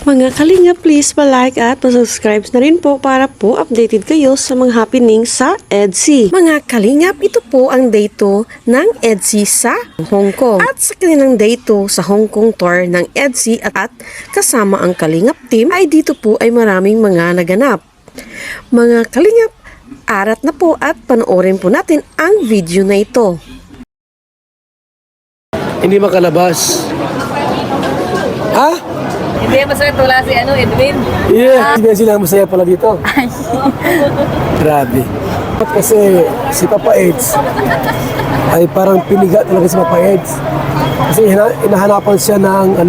Mga kalinga, please pa-like at pa-subscribe na rin po para po updated kayo sa mga happening sa EDSI. Mga kalingap, ito po ang day 2 ng EDSI sa Hong Kong. At sa kanilang day 2 sa Hong Kong tour ng EDSI at kasama ang kalingap team ay dito po ay maraming mga naganap. Mga kalingap, arat na po at panoorin po natin ang video na ito. Hindi makalabas. Ha? Hindi masaya tula si Edwin. Yeah, hindi sila masaya pala dito. Grabe. Kasi si Papa Eds ay parang piniga talaga si Papa Eds. Kasi hinahanapan siya ng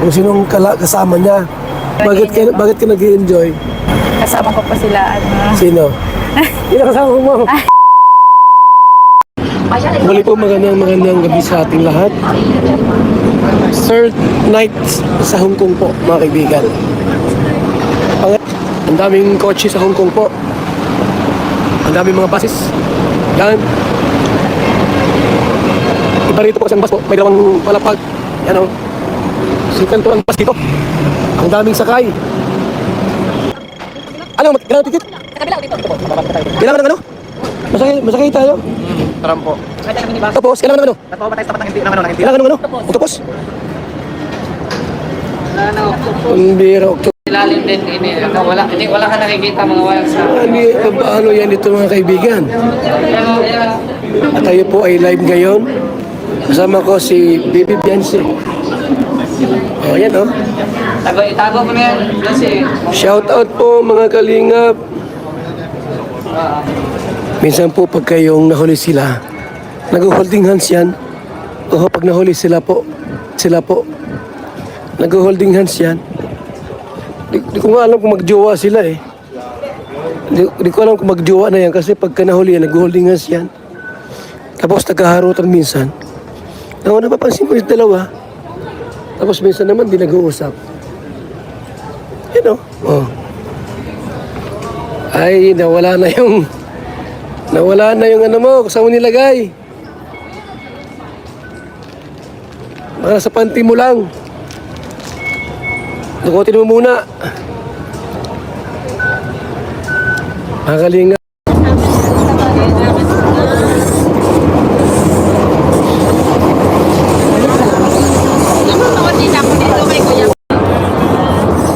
kung sinong kasama niya. Bakit ka nag-i-enjoy? Kasama ko pa sila. Sino? Sino kasama mo? Muli po magandang gabi sa ating lahat. Third night sa Hong Kong po, mga kaibigan. Ang daming kotse sa Hong Kong po. Ang daming mga buses. Yan. Iba rito po kasi ang bus po. May dalawang palapag. Yan o. Sikan po ang bus dito. Ang daming sakay. Ano? Kailangan ticket? Kailangan ng ano? Masakay tayo? Tram po. Tapos, kailangan ng ano? Ba't pa tayo sa tapat ng hindi ng ano? Kailangan ng ano? Octopus? Ang bira, octopus. Ilalim din ini. Wala ka nakikita mga wayang sa... Paano yan ito mga kaibigan? At tayo po ay live ngayon. Kasama ko si Baby Beyonce. O, yan o. Itago mo na yan. Kasi... Shout out po mga kalingap. Minsan po pag kayong nahuli sila, nag-holding hands yan. O pag nahuli sila po, nag-holding hands yan. Di ko nga alam kung magjowa sila eh. Di ko alam kung magjowa na yan kasi pagka nahuli yan, nag-holding hands yan. Tapos nagkaharutan minsan. Napapansin ko yung dalawa. Tapos minsan naman di nag-uusap. Yan o. Oh. Ay, nawala na yung ano mo, saan mo nilagay? Para sa panty mo lang. Dukutin mo muna. Makalinga.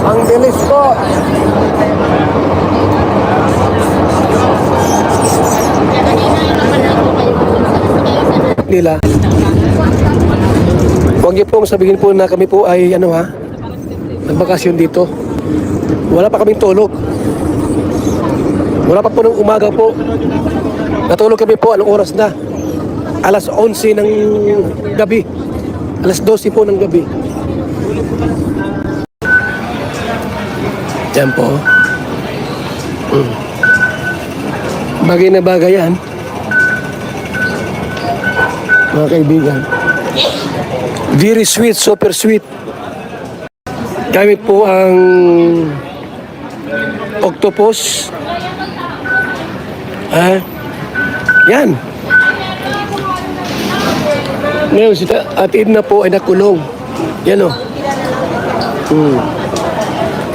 Ang bilis po. Nila. Huwag niyo pong sabihin po na kami po ay nagbakasyon dito. Wala pa kaming tulog. Wala pa po ng umaga po. Natulog kami po, anong oras na? Alas 11 ng gabi. Alas 12 po ng gabi. Yan po. Bagay na bagay yan. Mga kaibigan. Very sweet, super sweet. Gamit po ang octopus. Yan. Ngayon, si Ate Edna po ay nakulong. Yan o.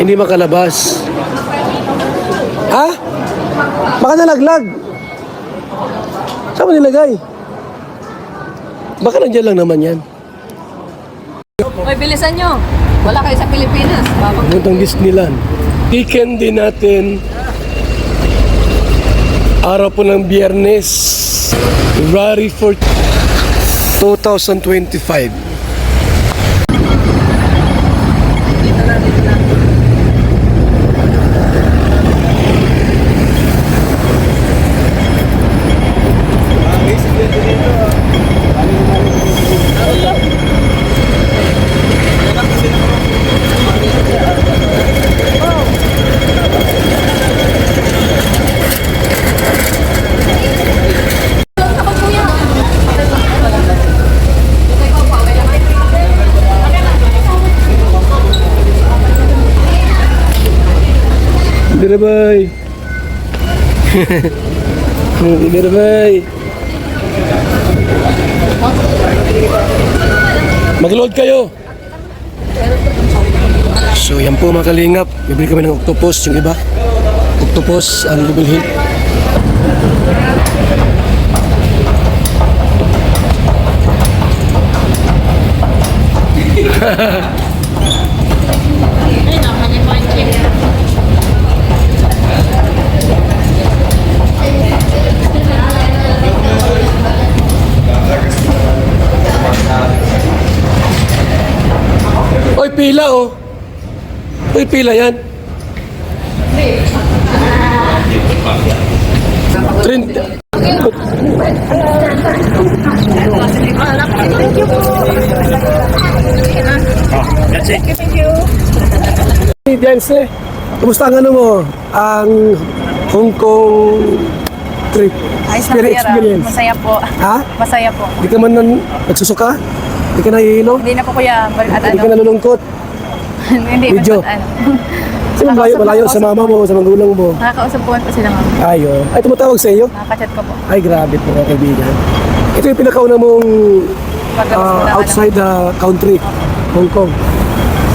Hindi makalabas. Ha? Baka nalaglag. Saan mo nilagay? Baka nandiyan lang naman yan. May bilisan nyo. Wala kayo sa Pilipinas. Puntang Disneyland. Weekend din natin. Araw po ng Biyernes. February 4, 2025. Dirbay. Dirbay. Mag-load kayo. So yan po mga kalingap, bibili kami ng octopus, yung iba. Octopus ang bibilhin. Oy, pila oh. Oy, pila yan. Trend. Dianse, kumusta ang ano mo? Ang Hong Kong trip? Ayos na Experience. Masaya po. Ha? Masaya po. Di ka man nagsusuka? Di ka nahihilo? Hindi na po kuya. At Di ano? ka nalulungkot? Hindi. Video. Ano? Sino malayo sa mama mo, sa magulang mo? Nakakausap po sila ma'am. Ayun. Ay, tumatawag sa iyo? Nakaka-chat ko po. Ay, grabe po mga kaibigan. Ito yung pinakauna mong Pagkabas ko na outside the country, Hong Kong.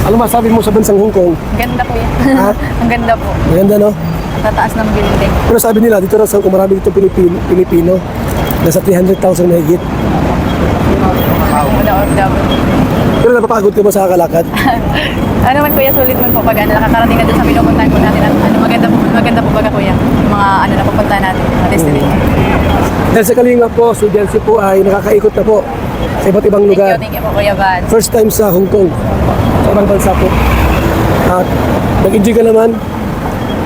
Ano masabi mo sa bansang Hong Kong? Ang ganda po yan. Ha? Ang ganda po. Maganda, no? Ang tataas na magilinding. Pero sabi nila, dito na sa kung marami dito Pilipino, nasa 300,000 na higit. Muna OFW. Pero napapagod ka ba sa kalakad? Ano man kuya, sulit man po pag ano, nakakarating na dun sa pinupuntahan po natin. Ano, maganda po baga kuya. Yung mga ano na pupuntahan natin, mga destination. Dahil sa Kalinga po, si Jancy po ay nakakaikot na po sa iba't ibang lugar. Thank you po kuya Van. First time sa Hong Kong, sa ibang bansa po. At nag-enjoy ka naman?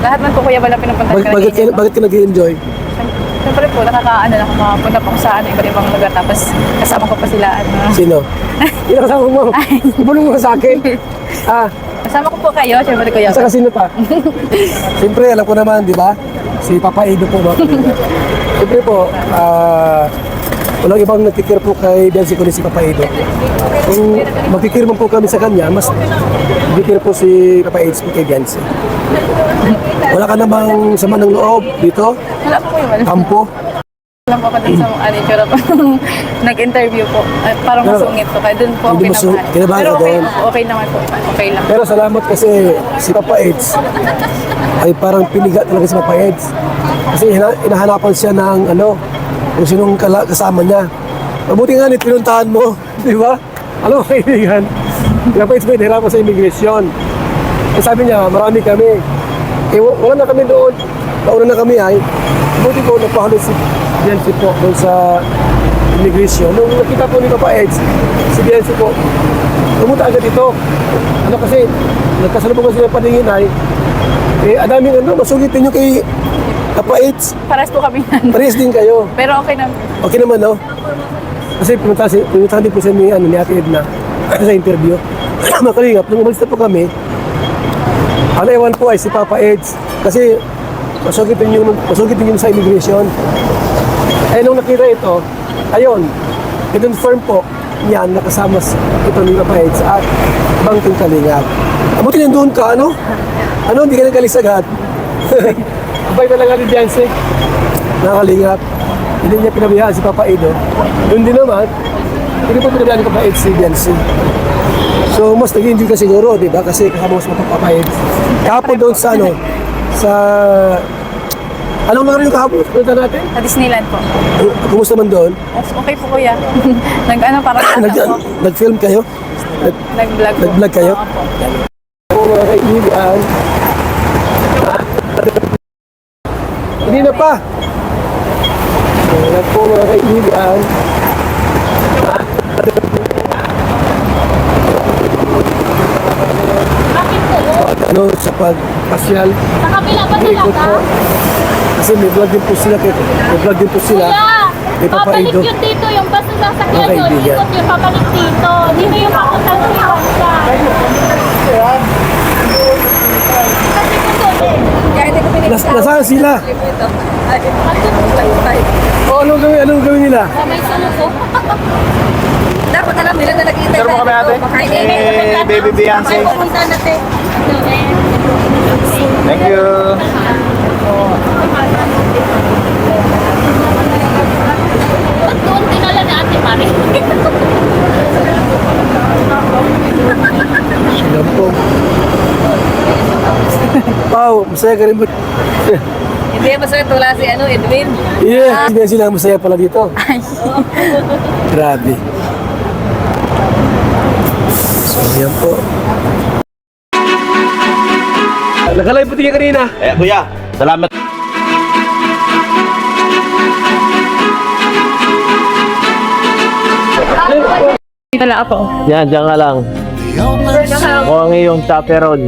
Lahat man po kuya wala pinupuntahan ka na Bakit ka nag-enjoy? Siyempre po, nakakapunta po ako sa ano, iba't ibang lugar. Tapos kasama ko pa sila. Ano. Sino? Sino kasama mo? Ibulong mo sa akin. Kasama ko po kayo, siyempre kuya. Saka sino pa? Siyempre, alam ko naman, di ba? Si Papa Edo po. Siyempre po, walang ibang nagkikir po kay Dancy kundi si Papa Edo. Kung magkikir man po kami sa kanya, mas magkikir po si Papa Edo kay Dancy. Wala ka namang sama ng loob dito? Wala po kuya, wala. Kampo? Wala po ako dun sa ano, itsura po. Nag-interview po. Parang Pero, masungit po. Kaya dun po hindi okay naman. kinabahan Pero ka okay, doon? okay naman po. Okay lang. Pero salamat kasi si Papa Eds ay parang piniga talaga si Papa Eds. Kasi hinahanapan siya ng ano, kung sinong kasama niya. Mabuti nga ni pinuntahan mo, di ba? Alam mo kaibigan, si Papa Eds may hirapan sa immigration. Eh sabi niya, marami kami. Eh wala na kami doon. Nauna na kami ay, mabuti ko napahalo si Biancy po doon sa immigration. Nung nakita po ni Papa Eds, si Biancy po, pumunta agad dito. Ano kasi, nagkasalubungan sila paningin ay, ang daming ano, masulitin nyo kay Papa Eds. Paras po kami yan. Parehas din kayo. Pero okay na. Okay naman, no? Kasi pumunta din po siya ni Ate Edna sa interview. Makalingap, nung umalis na po kami, ang ewan po ay si Papa Eds. Kasi masulitin yun sa immigration. Eh, nung nakita ito, ayun, i-confirm po yan, nakasama ito ni Papa Eds at Bangking Kalingap. Abuti na doon ka, ano? Ano, hindi ka nagkalis agad? Abay talaga ni Jancy. Nakalingap. Hindi niya pinabayaan si Papa Edo. Doon din naman, hindi po pinabayaan ni Papa Eds si Jancy. So, mas nag-enjoy ka siguro, di ba? Kasi kasama mo sa Papa Eds. Kahapon doon sa ano, sa... Anong lugar yung kahapon? Punta natin? Sa Disneyland po. Kumusta man doon? Okay po kuya. Nag-ano, parang Nag-film kayo? nag-vlog po. Nag-vlog kayo? Opo. Mga kaibigan. Hindi na pa. Ayan po mga kaibigan. Bakit po? Ano sa pagpasyal. Sa kabila ba Ikot talaga? po. Kasi may vlog din po sila. May vlog din po sila. Kuya, May babalik papaido. yun dito. Yung basta sasakyan Okay, yun, bigan. ikot yun, babalik dito. Dito yung papunta ng Iwasa. Kasi kung doon, Kaya hindi ko Nasaan sila? O, anong gawin nila? may sumuko. Dapat alam nila na nag-iintay Sir mo kami ate? Baby Beyonce. Pumunta natin. Thank you. Ba't doon dinala ni Ate Mari. Sila po. Wow, masaya ka rin ba? Hindi masaya tula si Edwin. Yeah, hindi sila masaya pala dito. Grabe. So, yan po. Nakalive pati ka kanina. Kuya, salamat. Dito na ako. Yan, dyan ka lang. Ako ang iyong chaperon.